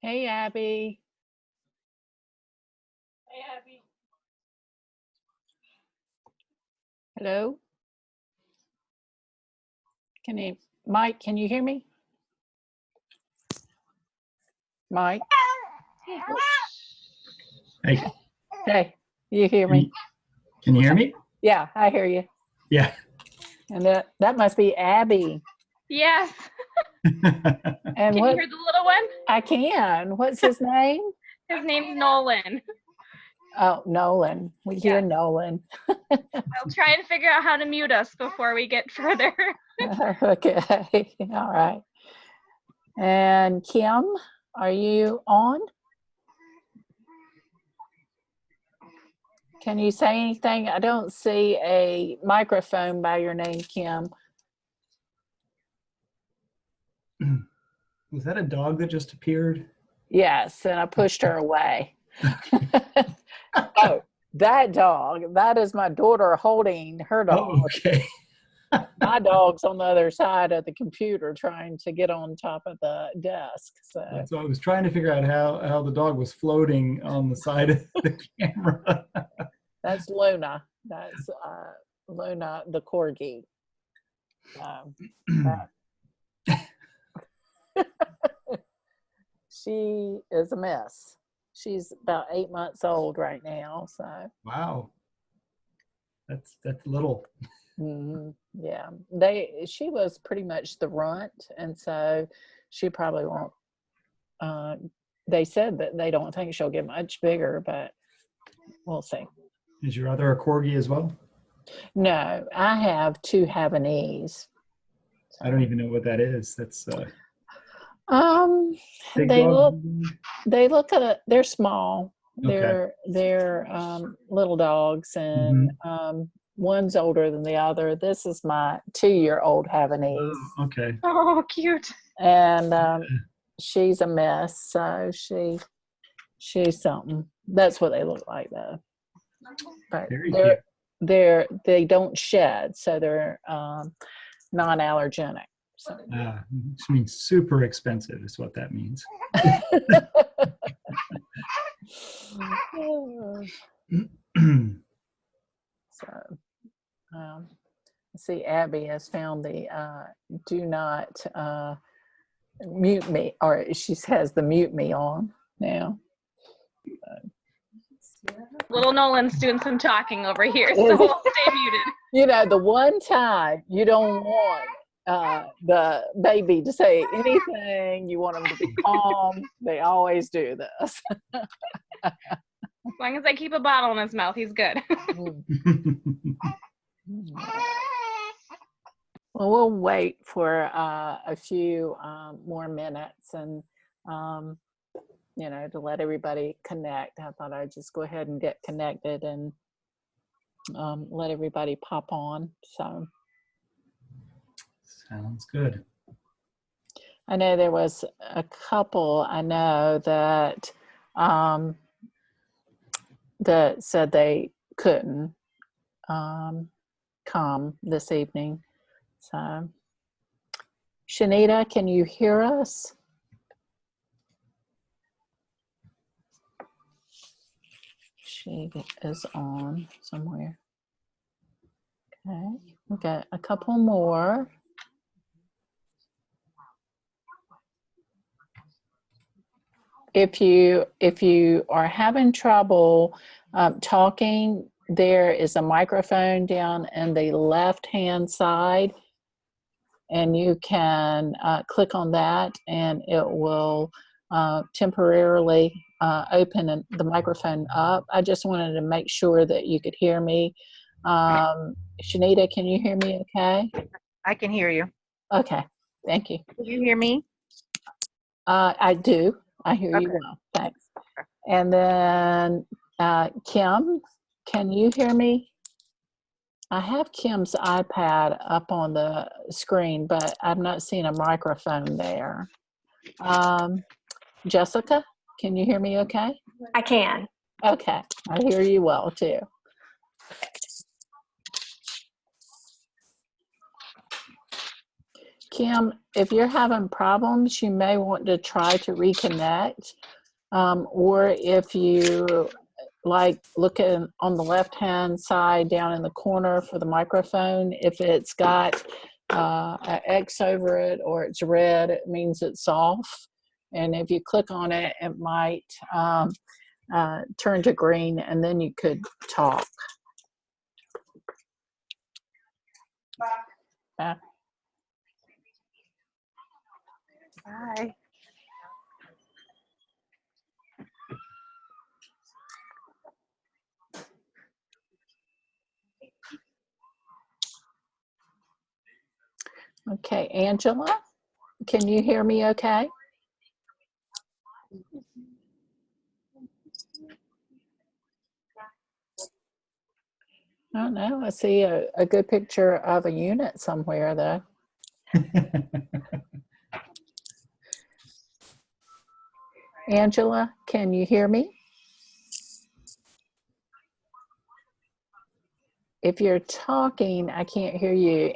Hey, Abby. Hey, Abby. Hello. Mike, can you hear me? Mike? Hey, Hey, you hear can you, me? can you hear me? Yeah, I hear you. Yeah. And that must be Abby. Yes. And Can you hear the little one? I can. What's his name? His name's Nolan. Oh, Nolan. We hear Yeah. Nolan. I'll try and figure out how to mute us before we get further. Okay. All right. And Kim, are you on? Can you say anything? I don't see a microphone by your name, Kim. Was that a dog that just appeared? Yes, and I pushed her away. Oh, that dog, that is my daughter holding her dog. Oh, okay. My dog's on the other side of the computer trying to get on top of the desk. So So I was trying to figure out how the dog was floating on the side of the camera. that's Luna. That's Luna, the corgi. She is a mess. She's about 8 months old right now. So Wow. That's little. yeah, she was pretty much the runt, and so she probably won't. They said that they don't think she'll get much bigger, but we'll see. Is your other a corgi as well? No, I have two Havanese. I don't even know what that is. That's big They dog. look they're small. Okay. They're little dogs, and one's older than the other. This is my 2-year-old Havanese. Oh, okay. Oh, cute. And she's a mess, so she's something. That's what they look like, though. But Very cute. they don't shed, so they're non-allergenic. So. Which means super expensive is what that means. So, see, Abby has found the do not mute me, or she has the mute me on now. Little Nolan's doing some talking over here, so we'll stay muted. You know, the one time you don't want the baby to say anything, you want them to be calm, they always do this. As long as I keep a bottle in his mouth, he's good. Well, we'll wait for a few more minutes and, to let everybody connect. I thought I'd just go ahead and get connected and let everybody pop on. So Sounds good. I know there was a couple I know that that said they couldn't come this evening. So, Shanita, can you hear us? She is on somewhere. Okay, we got a couple more. If you are having trouble talking, there is a microphone down in the left-hand side, and you can click on that, and it will temporarily open the microphone up. I just wanted to make sure that you could hear me. Shanita, can you hear me okay? I can hear you. Okay, thank you. Can you hear me? I do. I hear you well. Thanks. And then Kim, can you hear me? I have Kim's iPad up on the screen, but I'm not seeing a microphone there. Jessica, can you hear me okay? I can. Okay, I hear you well too. Kim, if you're having problems, you may want to try to reconnect. Or if you like looking on the left-hand side down in the corner for the microphone, if it's got an X over it or it's red, it means it's off. And if you click on it, it might turn to green, and then you could talk. Back. Bye. Okay, Angela, can you hear me okay? I don't know. I see a good picture of a unit somewhere, though. Angela, can you hear me? If you're talking, I can't hear you.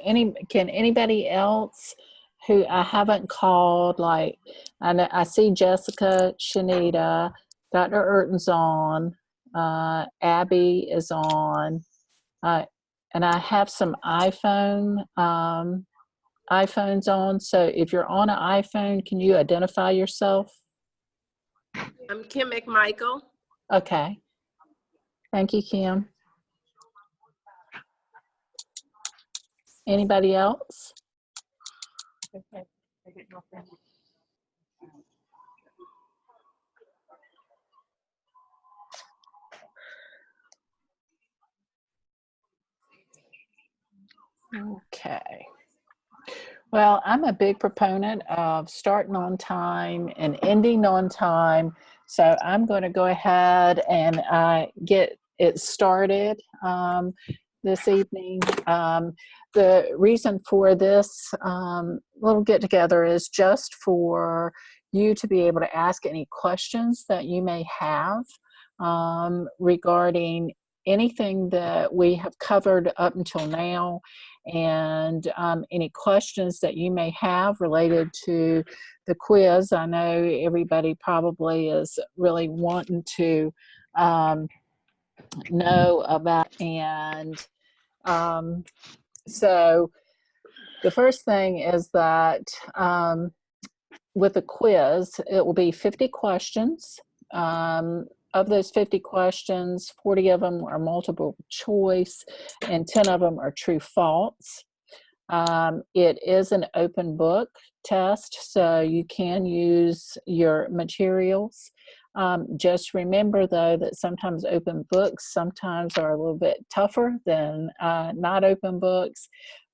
Can anybody else who I haven't called, like, I see Jessica, Shanita, Dr. Urton's on, Abby is on, and I have some iPhones on. So if you're on an iPhone, can you identify yourself? I'm Kim McMichael. Okay. Thank you, Kim. Anybody else? Okay. Well, I'm a big proponent of starting on time and ending on time. So I'm going to go ahead and get it started this evening. The reason for this little get together is just for you to be able to ask any questions that you may have regarding anything that we have covered up until now, and any questions that you may have related to the quiz. I know everybody probably is really wanting to know about, and so the first thing is that with the quiz, it will be 50 questions. Of those 50 questions, 40 of them are multiple choice and 10 of them are true false. It is an open book test, so you can use your materials. Just remember, though, that sometimes open books sometimes are a little bit tougher than not open books.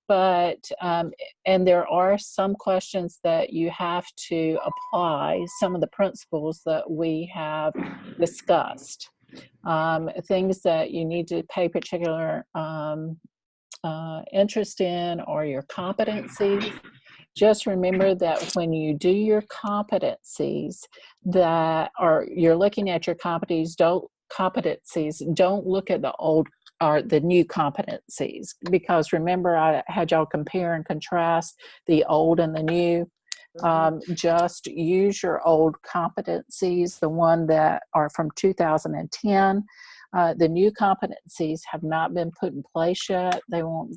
But, and there are some questions that you have to apply some of the principles that we have discussed. Things that you need to pay particular interest in are your competencies. Just remember that when you do your competencies that are, you're looking at your competencies, don't look at the old or the new competencies, because remember I had y'all compare and contrast the old and the new. Just use your old competencies, the one that are from 2010. The new competencies have not been put in place yet. They won't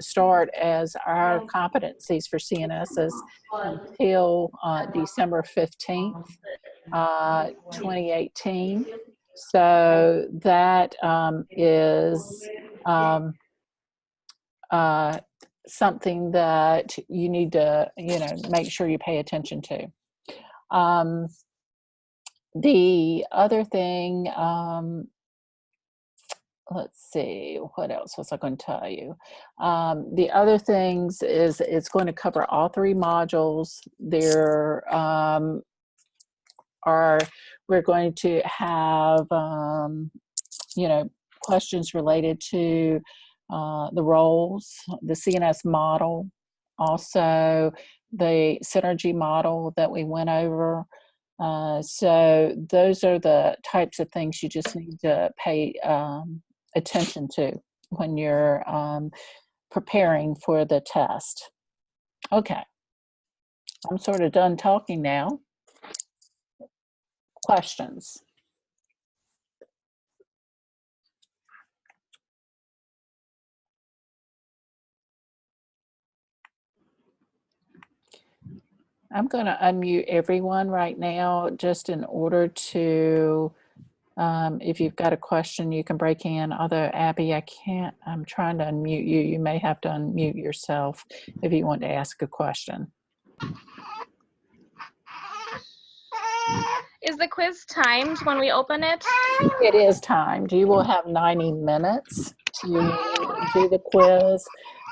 start as our competencies for CNSs until December 15th, 2018. So that is something that you need to, make sure you pay attention to. The other thing, let's see, what else was I going to tell you? The other things is it's going to cover all three modules. We're going to have, questions related to the roles, the CNS model, also the synergy model that we went over. So those are the types of things you just need to pay attention to when you're preparing for the test. Okay. I'm sort of done talking now. Questions? I'm going to unmute everyone right now just in order to, if you've got a question, you can break in. Although, Abby, I'm trying to unmute you. You may have to unmute yourself if you want to ask a question. Is the quiz timed when we open it? It is timed. You will have 90 minutes to do the quiz,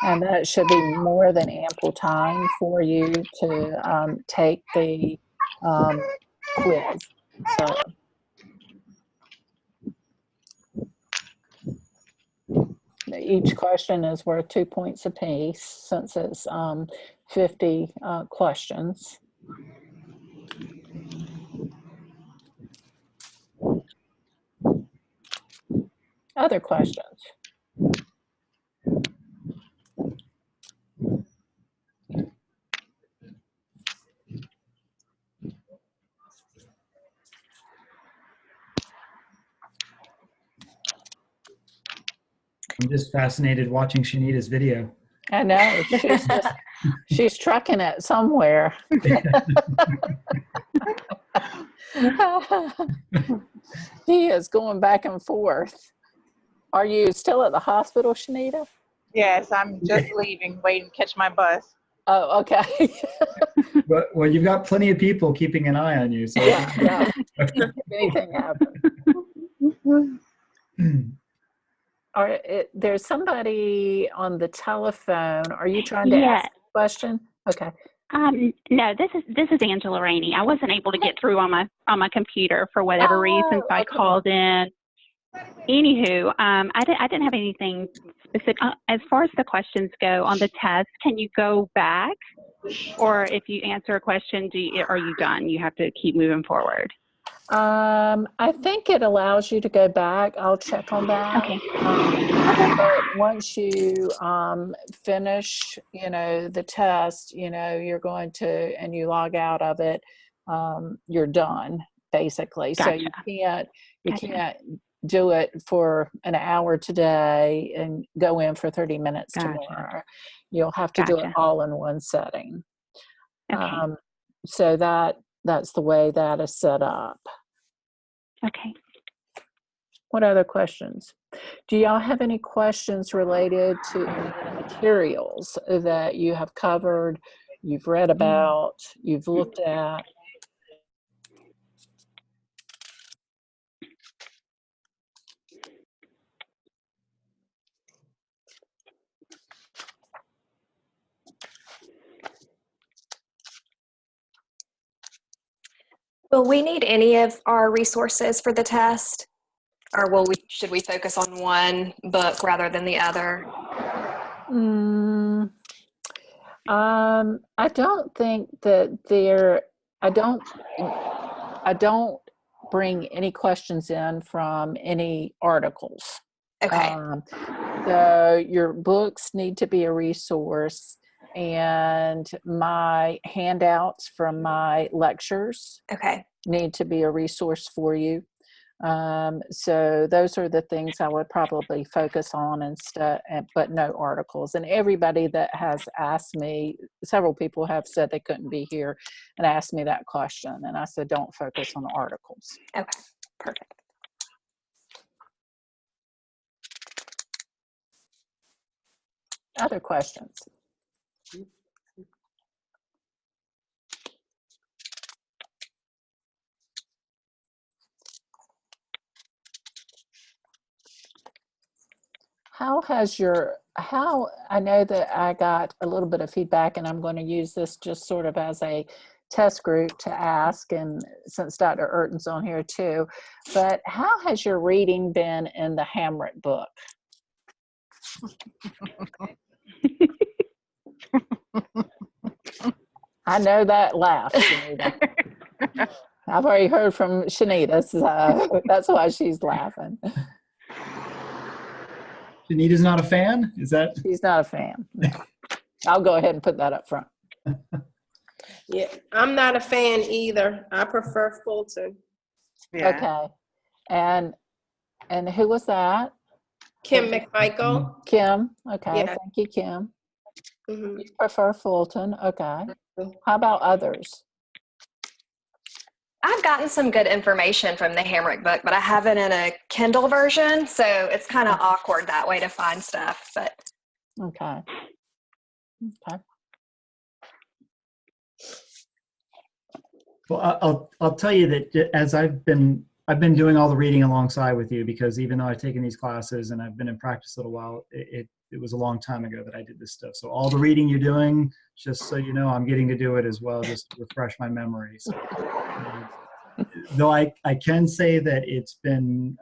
and that should be more than ample time for you to take the quiz. So each question is worth 2 points apiece since it's 50 questions. Other questions? I'm just fascinated watching Shanita's video. I know, she's trucking it somewhere. She is going back and forth. Are you still at the hospital, Shanita? Yes, I'm just leaving, waiting to catch my bus. Oh, okay. But, well, you've got plenty of people keeping an eye on you. So Yeah. If anything happens. There's somebody on the telephone. Are you trying to ask a question? Okay. No, this is Angela Rainey. I wasn't able to get through on my computer for whatever reason, so I called in. Anywho, I didn't have anything specific. As far as the questions go on the test, can you go back? Or if you answer a question, are you done? You have to keep moving forward. I think it allows you to go back. I'll check on that. Okay. But once you finish, the test, you're going to, and you log out of it, you're done, basically. Gotcha. So you can't do it for an hour today and go in for 30 minutes tomorrow. You'll have to do it all in one setting. Okay. So that's the way that is set up. Okay. What other questions? Do y'all have any questions related to any of the materials that you have covered, you've read about, you've looked at? Will we need any of our resources for the test? Or should we focus on one book rather than the other? I don't think that I don't bring any questions in from any articles. Okay. So your books need to be a resource, and my handouts from my lectures need to be a resource for you. So those are the things I would probably focus on instead, but no articles. And everybody that has asked me, several people have said they couldn't be here and asked me that question. And I said, don't focus on articles. Okay, perfect. Other questions? I know that I got a little bit of feedback, and I'm going to use this just sort of as a test group to ask, and since Dr. Urton's on here too, but how has your reading been in the Hamlet book? I know that laugh, Shanita. I've already heard from Shanita, so that's why she's laughing. Shanita's not a fan? Is that? She's not a fan. No. I'll go ahead and put that up front. Yeah, I'm not a fan either. I prefer Fulton. Yeah. Okay. And who was that? Kim McMichael. Kim. Okay. Yeah. Thank you, Kim. Mhm. You prefer Fulton. Okay. How about others? I've gotten some good information from the Hamrick book, but I have it in a Kindle version, so it's kind of awkward that way to find stuff. But Okay. Okay. Well, I'll tell you that as I've been doing all the reading alongside with you, because even though I've taken these classes and I've been in practice a little while, it was a long time ago that I did this stuff. So all the reading you're doing, just so you know, I'm getting to do it as well, just to refresh my memory. So, though I can say that it's been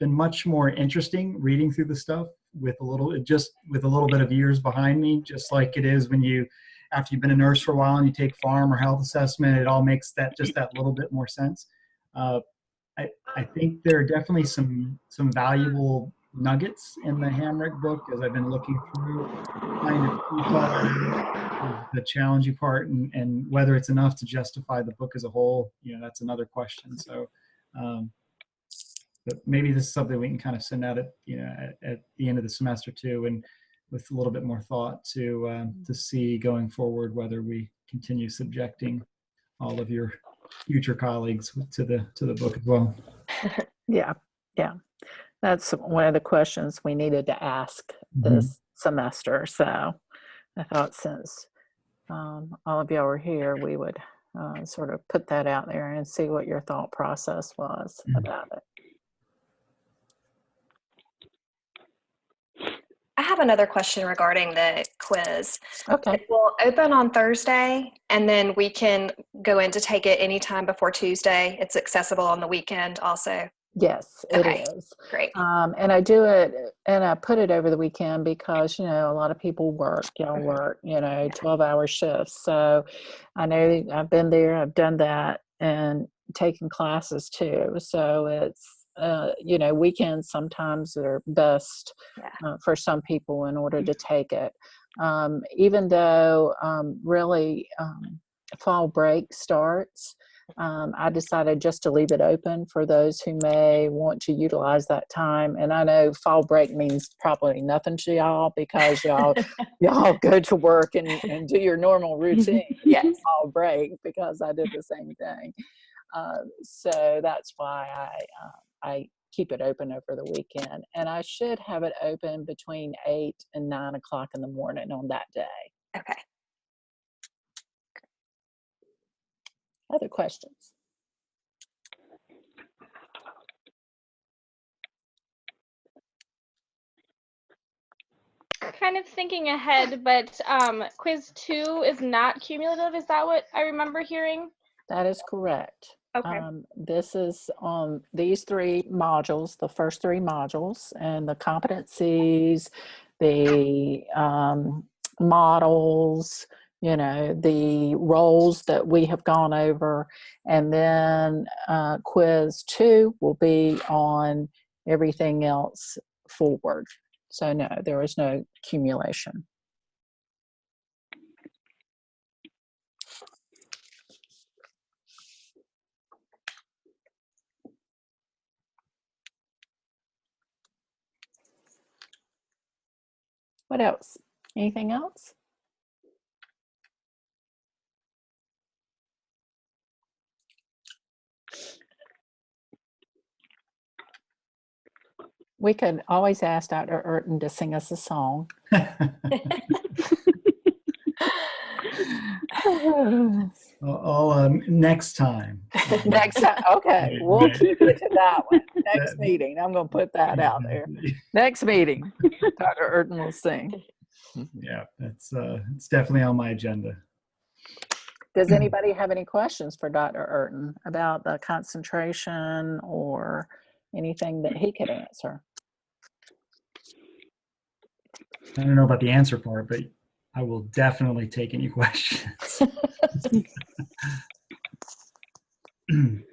much more interesting reading through the stuff with a little bit of years behind me, just like it is when after you've been a nurse for a while and you take pharm or health assessment, it all makes that little bit more sense. I think there are definitely some valuable nuggets in the Hamrick book as I've been looking through, trying to piece all that out, the challenging part, and whether it's enough to justify the book as a whole, that's another question. So, but maybe this is something we can kind of send out at the end of the semester too, and with a little bit more thought to see going forward whether we continue subjecting all of your future colleagues to the book as well. Yeah. That's one of the questions we needed to ask this semester. So I thought since all of y'all were here, we would sort of put that out there and see what your thought process was about it. I have another question regarding the quiz. Okay. It will open on Thursday, and then we can go in to take it anytime before Tuesday. It's accessible on the weekend also. Yes, it Okay. is. Great. And I do it, and I put it over the weekend because, a lot of people work, y'all work, 12-hour shifts. So I know I've been there, I've done that, and taken classes too. So it's, weekends sometimes are best for some people in order to take it. Even though really fall break starts, I decided just to leave it open for those who may want to utilize that time. And I know fall break means probably nothing to y'all because y'all go to work and do your normal routine. Yes. Fall break, because I did the same thing. So that's why I keep it open over the weekend. And I should have it open between 8 and 9 o'clock in the morning on that day. Okay. Other questions? Kind of thinking ahead, but quiz 2 is not cumulative. Is that what I remember hearing? That is correct. Okay. This is on these 3 modules, the first 3 modules, and the competencies, the models, the roles that we have gone over. And then quiz 2 will be on everything else forward. So no, there is no accumulation. What else? Anything else? We could always ask Dr. Urton to sing us a song. Next time. Next time. Okay, we'll Right. keep it to that one. Next meeting. I'm going to put that out there. Next meeting, Dr. Urton will sing. Yeah, it's definitely on my agenda. Does anybody have any questions for Dr. Urton about the concentration or anything that he could answer? I don't know about the answer part, but I will definitely take any questions. And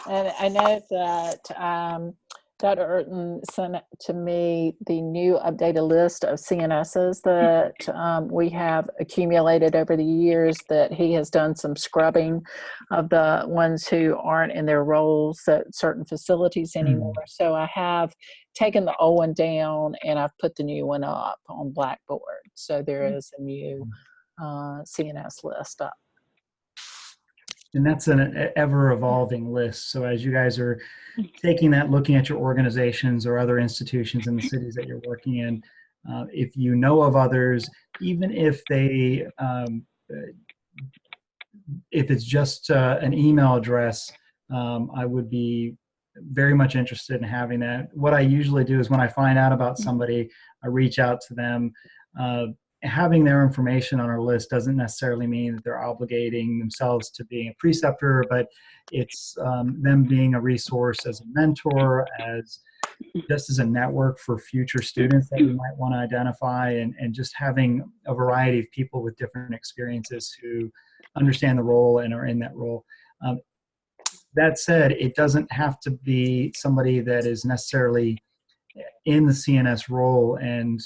I know that Dr. Urton sent to me the new updated list of CNSs that we have accumulated over the years, that he has done some scrubbing of the ones who aren't in their roles at certain facilities anymore. So I have taken the old one down and I've put the new one up on Blackboard. So there is a new CNS list up. And that's an ever-evolving list. So as you guys are taking that, looking at your organizations or other institutions in the cities that you're working in, if you know of others, even if they, if it's just an email address, I would be very much interested in having that. What I usually do is when I find out about somebody, I reach out to them. Having their information on our list doesn't necessarily mean that they're obligating themselves to being a preceptor, but it's them being a resource as a mentor, just as a network for future students that we might want to identify, and just having a variety of people with different experiences who understand the role and are in that role. That said, it doesn't have to be somebody that is necessarily in the CNS role, and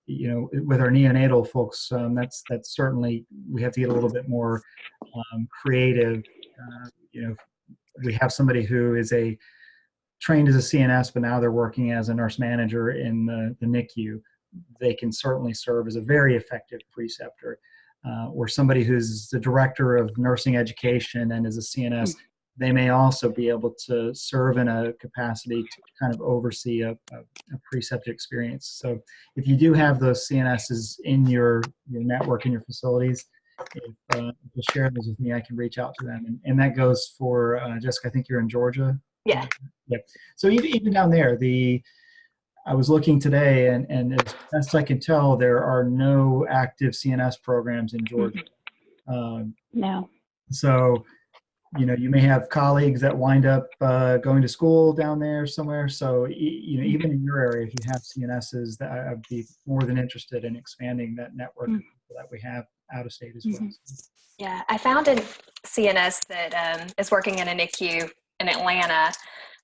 you know, with our neonatal folks, that's certainly, we have to get a little bit more creative. You know, we have somebody who is trained as a CNS, but now they're working as a nurse manager in the NICU. They can certainly serve as a very effective preceptor. Or somebody who's the director of nursing education and is a CNS, they may also be able to serve in a capacity to kind of oversee a preceptor experience. So if you do have those CNSs in your network, in your facilities, if you share those with me, I can reach out to them. And that goes for, Jessica, I think you're in Georgia? Yeah. Yeah. So even down there, I was looking today, and as best I can tell, there are no active CNS programs in Georgia. No. So, you know, you may have colleagues that wind up going to school down there somewhere. So, you know, even in your area, if you have CNSs, that I'd be more than interested in expanding that network that we have out of state as well. Yeah, I found a CNS that is working in a NICU in Atlanta.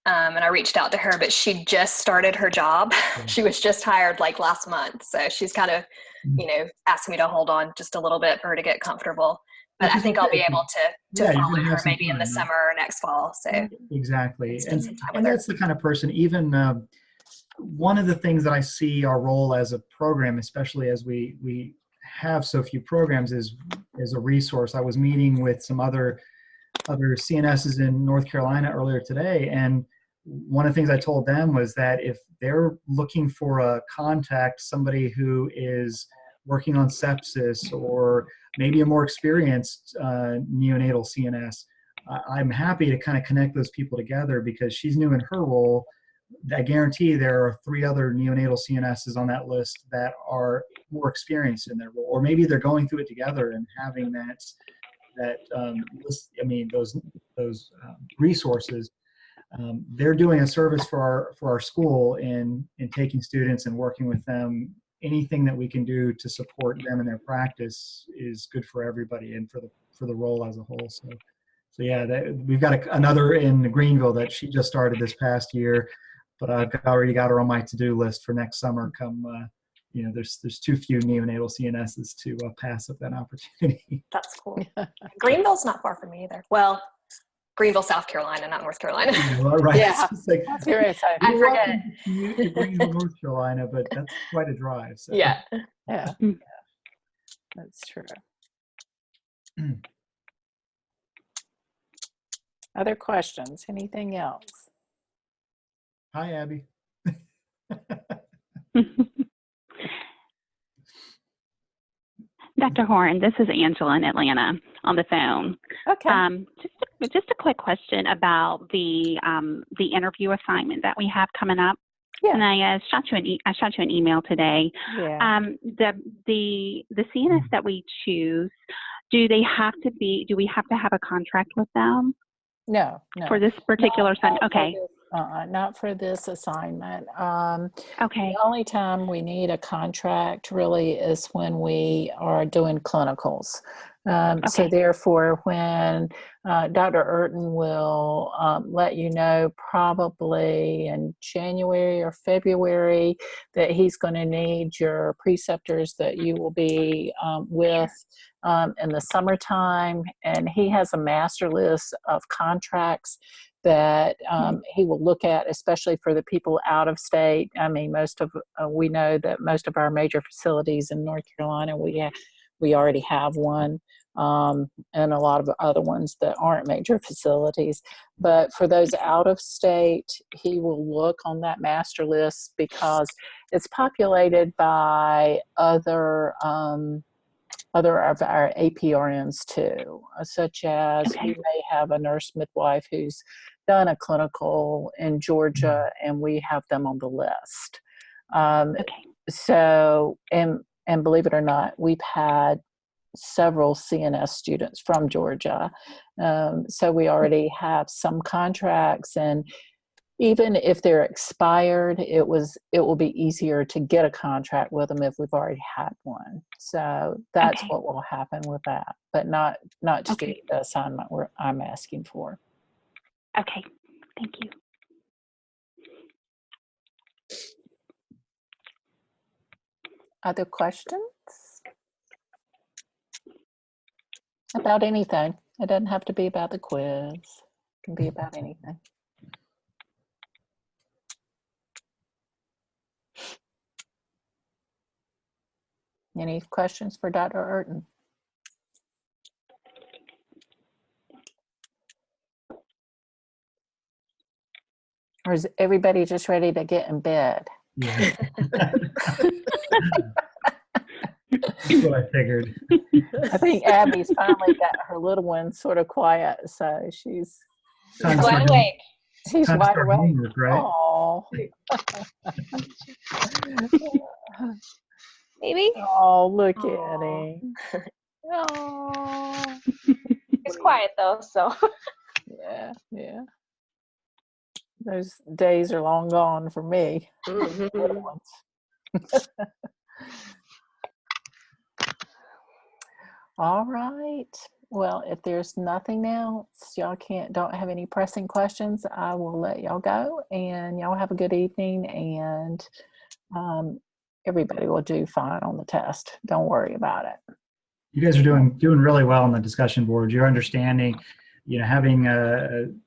And I reached out to her, but she just started her job. She was just hired like last month. So she's kind of, you know, asked me to hold on just a little bit for her to get comfortable. But I think I'll be able to follow her maybe in the summer or next fall. So exactly. And that's the kind of person, even one of the things that I see our role as a program, especially as we have so few programs, is as a resource. I was meeting with some other CNSs in North Carolina earlier today, and one of the things I told them was that if they're looking for a contact, somebody who is working on sepsis or maybe a more experienced neonatal CNS, I'm happy to kind of connect those people together, because she's new in her role. I guarantee there are 3 other neonatal CNSs on that list that are more experienced in their role, or maybe they're going through it together and having those resources. They're doing a service for our school in taking students and working with them. Anything that we can do to support them in their practice is good for everybody and for the role as a whole. So yeah, we've got another in Greenville that she just started this past year, but I've already got her on my to-do list for next summer. You know, there's too few neonatal CNSs to pass up that opportunity. that's cool. Greenville's not far from me either. Well, Greenville, South Carolina, not North Carolina. Well, right. Yeah. It's like, Seriously. I forget. You to Greenville, North Carolina, but that's quite a drive. So. Yeah. Yeah. That's true. Other questions? Anything else? Hi, Abby. Dr. Horn, this is Angela in Atlanta on the phone. Okay. Just a quick question about the interview assignment that we have coming up. Yeah. And I shot you an email today. Yeah. The CNS that we choose, do we have to have a contract with them No. for this particular assignment? Okay. Not for this assignment. Okay. The only time we need a contract really is when we are doing clinicals. So Okay. therefore, when Dr. Urton will let you know probably in January or February that he's going to need your preceptors that you will be with in the summertime. And he has a master list of contracts that he will look at, especially for the people out of state. I mean, we know that most of our major facilities in North Carolina, we already have one, and a lot of other ones that aren't major facilities. But for those out of state, he will look on that master list because it's populated by other of our APRNs too, such as Okay. we may have a nurse midwife who's done a clinical in Georgia, and we have them on the list. Okay. So, and believe it or not, we've had several CNS students from Georgia. So we already have some contracts, and even if they're expired, it will be easier to get a contract with them if we've already had one. So that's Okay. what will happen with that, but not to do Okay. the assignment I'm asking for. Okay. Thank you. Other questions about anything? It doesn't have to be about the quiz. It can be about anything. Any questions for Dr. Urton? Or is everybody just ready to get in bed? Yeah. That's what I figured. I think Abby's finally got her little one sort of quiet, so she's Time to Wide start- awake. he's time to wide start awake. homework, right? Oh, Maybe. oh, look at Aw. him. Oh, He's quiet though, so. yeah, yeah. Those days are long gone for me. Little Mhm. ones. All right. Well, if there's nothing else, y'all don't have any pressing questions, I will let y'all go, and y'all have a good evening, and everybody will do fine on the test. Don't worry about it. You guys are doing really well on the discussion board. You're understanding, having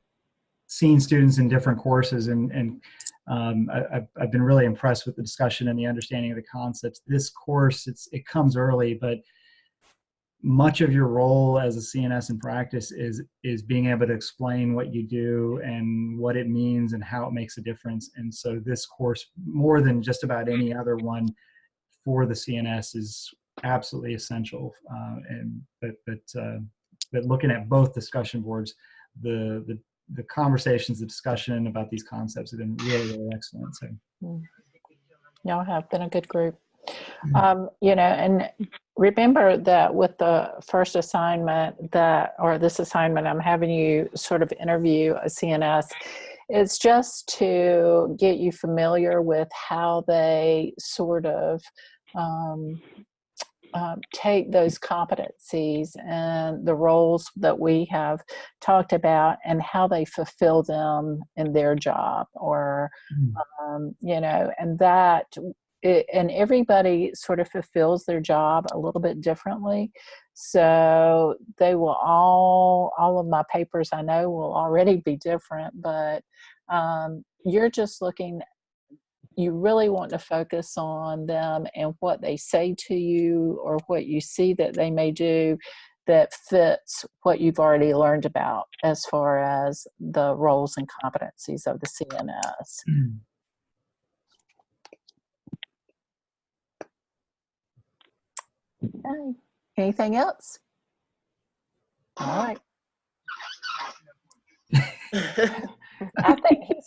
seen students in different courses, and I've been really impressed with the discussion and the understanding of the concepts. This course, it comes early, but much of your role as a CNS in practice is being able to explain what you do and what it means and how it makes a difference. And so this course, more than just about any other one for the CNS, is absolutely essential. But looking at both discussion boards, the conversations, the discussion about these concepts have been really, really excellent. So Y'all have been a good group. And remember that with the first assignment this assignment, I'm having you sort of interview a CNS. It's just to get you familiar with how they sort of take those competencies and the roles that we have talked about and how they fulfill them in their job, or and that and everybody sort of fulfills their job a little bit differently. So they will all of my papers I know will already be different, but you're just you really want to focus on them and what they say to you or what you see that they may do that fits what you've already learned about as far as the roles and competencies of the CNS. Okay. Anything else? All right. I think he's